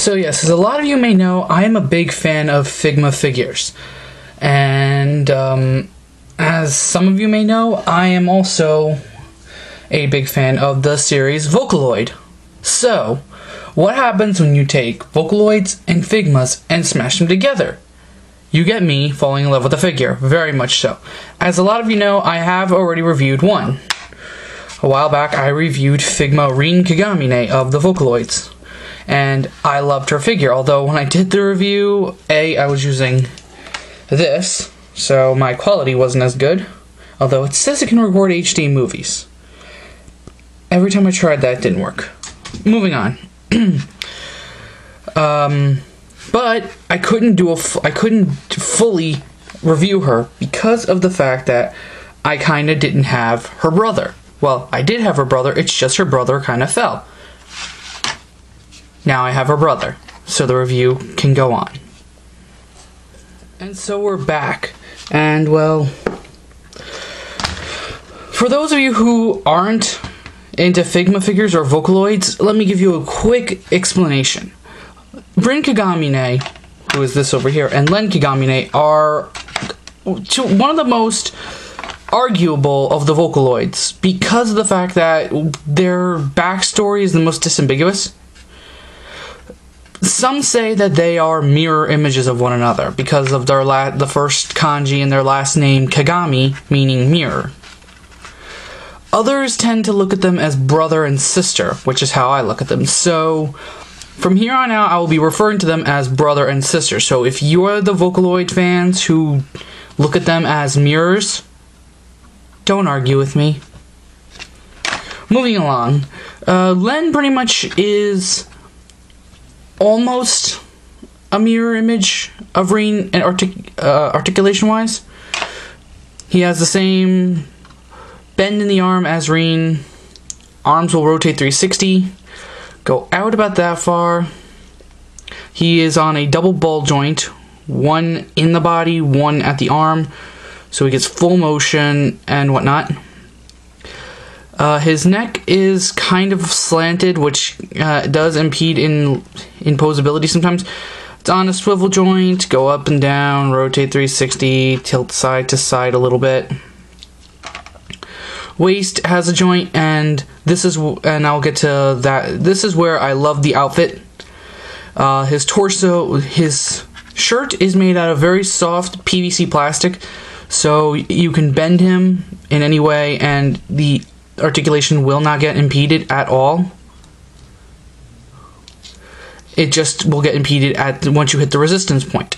So yes, as a lot of you may know, I am a big fan of Figma figures. And as some of you may know, I am also a big fan of the series Vocaloid. So, what happens when you take Vocaloids and Figmas and smash them together? You get me falling in love with a figure, very much so. As a lot of you know, I have already reviewed one. A while back, I reviewed Figma Rin Kagamine of the Vocaloids. And I loved her figure, although when I did the review, I was using this, so my quality wasn't as good. Although it says it can record HD movies. Every time I tried that, it didn't work. Moving on. But I couldn't fully review her because of the fact that I kinda didn't have her brother. Well, I did have her brother, it's just her brother kinda fell. Now I have her brother, so the review can go on. And so we're back, and well, for those of you who aren't into Figma figures or Vocaloids, let me give you a quick explanation. Rin Kagamine, who is this over here, and Len Kagamine are one of the most arguable of the Vocaloids because of the fact that their backstory is the most disambiguous. Some say that they are mirror images of one another because of their the first kanji in their last name, Kagami, meaning mirror. Others tend to look at them as brother and sister, which is how I look at them. So, from here on out, I will be referring to them as brother and sister. So, if you are the Vocaloid fans who look at them as mirrors, don't argue with me. Moving along, Len pretty much is almost a mirror image of Rin and articulation-wise. He has the same bend in the arm as Rin. Arms will rotate 360. Go out about that far. He is on a double ball joint. One in the body, one at the arm. So he gets full motion and whatnot. His neck is kind of slanted, which does impede in posability sometimes. It's on a swivel joint, go up and down, rotate 360, tilt side to side a little bit. Waist has a joint, and I'll get to that. This is where I love the outfit. His torso, his shirt is made out of very soft PVC plastic, so you can bend him in any way, and the articulation will not get impeded at all. It just will get impeded once you hit the resistance point.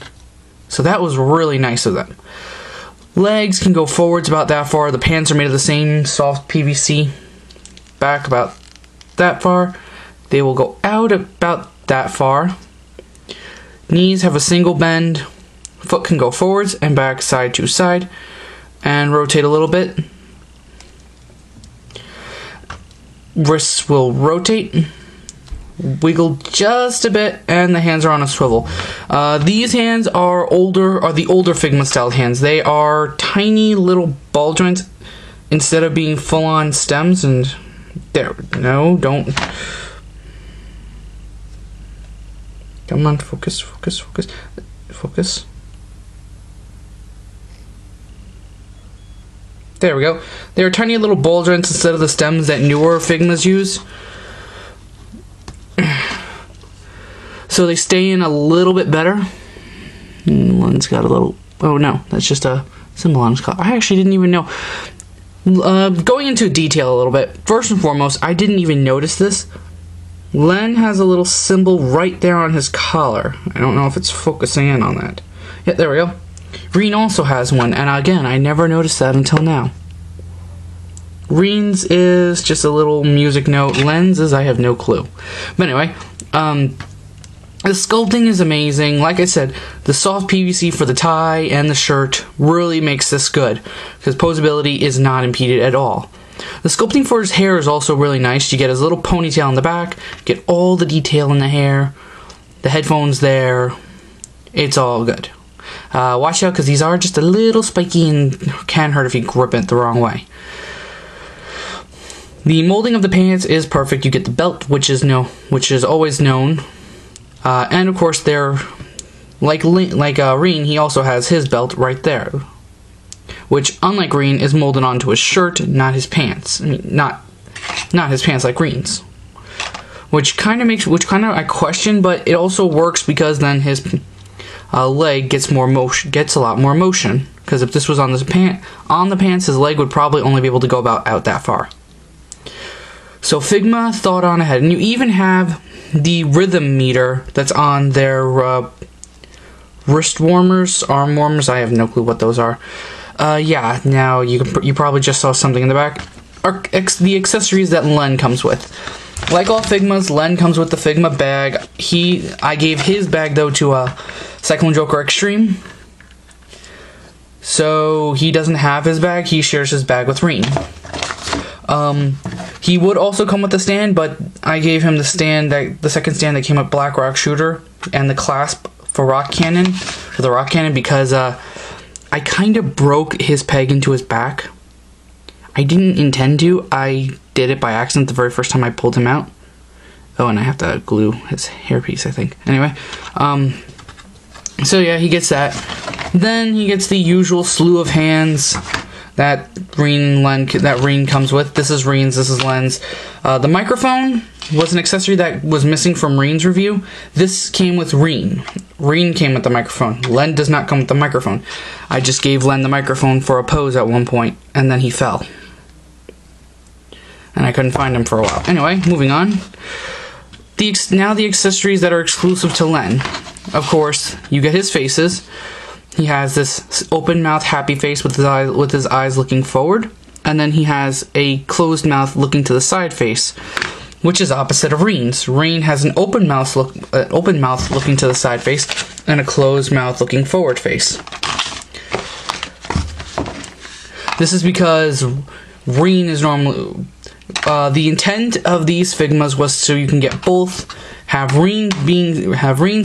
So that was really nice of them. Legs can go forwards about that far. The pants are made of the same soft PVC. Back about that far. They will go out about that far. Knees have a single bend. Foot can go forwards and back side to side. And rotate a little bit. Wrists will rotate, wiggle just a bit, and the hands are on a swivel. These hands are the older Figma styled hands. They are tiny little ball joints instead of being full-on stems. And there, no, don't. Come on, focus, focus, focus, focus. There we go. They are tiny little ball joints instead of the stems that newer Figmas use. So they stay in a little bit better. One's got a little... Oh no, that's just a symbol on his collar. I actually didn't even know. Going into detail a little bit. First and foremost, I didn't even notice this. Len has a little symbol right there on his collar. I don't know if it's focusing in on that. Yeah, there we go. Rin also has one, and again, I never noticed that until now. Rin's is just a little music note. Len's is, I have no clue. But anyway, the sculpting is amazing. Like I said, the soft PVC for the tie and the shirt really makes this good, because posability is not impeded at all. The sculpting for his hair is also really nice. You get his little ponytail in the back, get all the detail in the hair, the headphones there. It's all good. Watch out, because these are just a little spiky and can hurt if you grip it the wrong way. The molding of the pants is perfect. You get the belt, which is always known. And of course, they're like Reen. He also has his belt right there, which, unlike Reen, is molded onto his shirt, not his pants. I mean, not his pants like Reen's. Which kind of I question, but it also works because then his leg gets a lot more motion. Because if this was on the pants, his leg would probably only be able to go about out that far. So Figma thought on ahead, and you even have the rhythm meter that's on their wrist warmers, arm warmers. I have no clue what those are. Yeah. Now you probably just saw something in the back. The accessories that Len comes with. Like all Figmas, Len comes with the Figma bag. I gave his bag though to Cyclone Joker Extreme. So he doesn't have his bag. He shares his bag with Reen. He would also come with the stand, but I gave him the second stand that came with Black Rock Shooter and the clasp for the rock cannon, because I kind of broke his peg into his back. I didn't intend to. I did it by accident the very first time I pulled him out. Oh, and I have to glue his hairpiece, I think. Anyway, so yeah, he gets that. Then he gets the usual slew of hands that Reen comes with. This is Reen's, this is Len's. The microphone was an accessory that was missing from Reen's review. This came with Reen. Reen came with the microphone. Len does not come with the microphone. I just gave Len the microphone for a pose at one point, and then he fell. And I couldn't find him for a while. Anyway, moving on. Now the accessories that are exclusive to Len. Of course, you get his faces. He has this open mouth happy face with his eyes looking forward, and then he has a closed mouth looking to the side face, which is opposite of Reen's. Reen has an open mouth looking to the side face and a closed mouth looking forward face. This is because Reen is normally the intent of these Figmas was so you can get both. Have Reen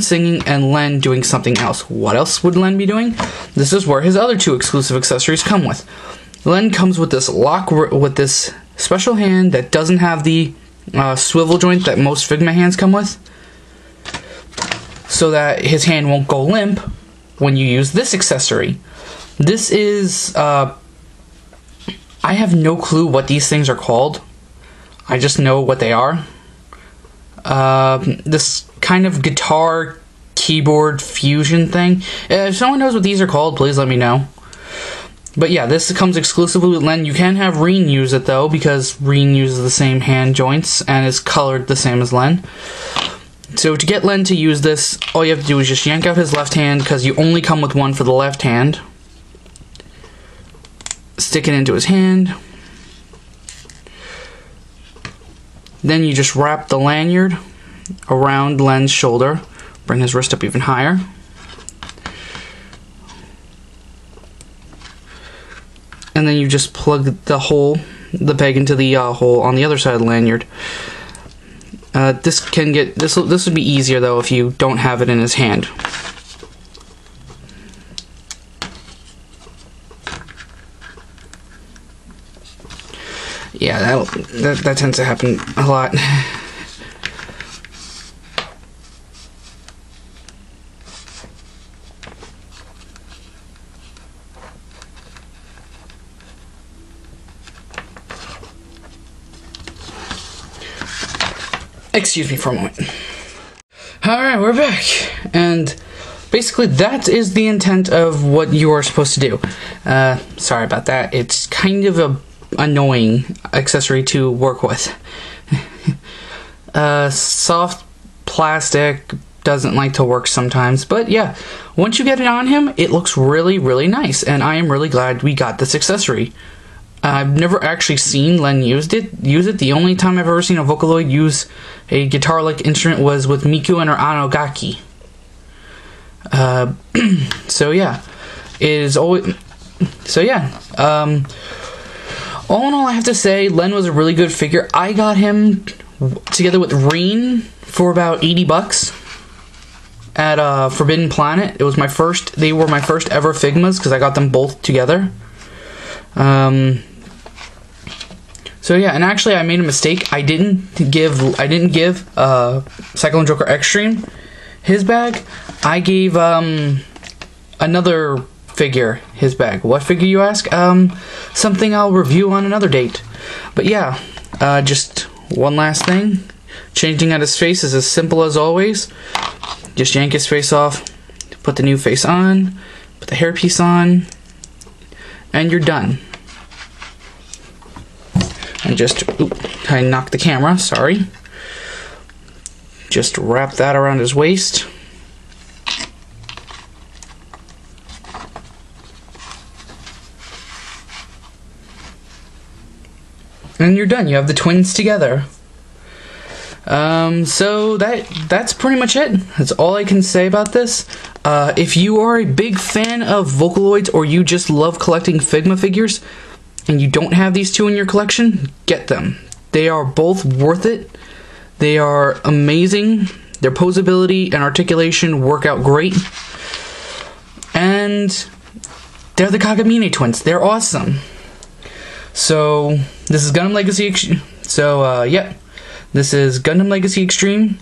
singing and Len doing something else. What else would Len be doing? This is where his other two exclusive accessories come with. Len comes with this special hand that doesn't have the swivel joint that most Figma hands come with, so that his hand won't go limp when you use this accessory. This is I have no clue what these things are called. I just know what they are. This kind of guitar keyboard fusion thing. If someone knows what these are called, please let me know. But yeah, this comes exclusively with Len. You can have Reen use it though, because Reen uses the same hand joints and is colored the same as Len. So to get Len to use this, all you have to do is just yank out his left hand, because you only come with one for the left hand. Stick it into his hand. Then you just wrap the lanyard around Len's shoulder. Bring his wrist up even higher. And then you just plug the peg into the hole on the other side of the lanyard. This would be easier though if you don't have it in his hand. Yeah, that tends to happen a lot. Excuse me for a moment. Alright, we're back. And basically that is the intent of what you are supposed to do. Sorry about that. It's kind of a annoying accessory to work with. Soft plastic doesn't like to work sometimes, but yeah, once you get it on him, it looks really, really nice, and I am really glad we got this accessory. I've never actually seen Len use it. The only time I've ever seen a Vocaloid use a guitar-like instrument was with Miku and her Anogaki. So yeah, all in all, I have to say, Len was a really good figure. I got him together with Reen for about $80 at Forbidden Planet. They were my first ever Figmas because I got them both together. So yeah, and actually I made a mistake. I didn't give Cyclone Joker Extreme his bag, I gave another figure his bag. What figure, you ask? Something I'll review on another date. But yeah, just one last thing. Changing out his face is as simple as always. Just yank his face off, put the new face on, put the hairpiece on, and you're done. And just, I knocked the camera, sorry. Just wrap that around his waist. And you're done. You have the twins together. So that's pretty much it. That's all I can say about this. If you are a big fan of Vocaloids, or you just love collecting Figma figures and you don't have these two in your collection, get them. They are both worth it. They are amazing. Their posability and articulation work out great. And they're the Kagamine twins. They're awesome. So this is Gundam Legacy. So yeah, this is Gundam Legacy Extreme.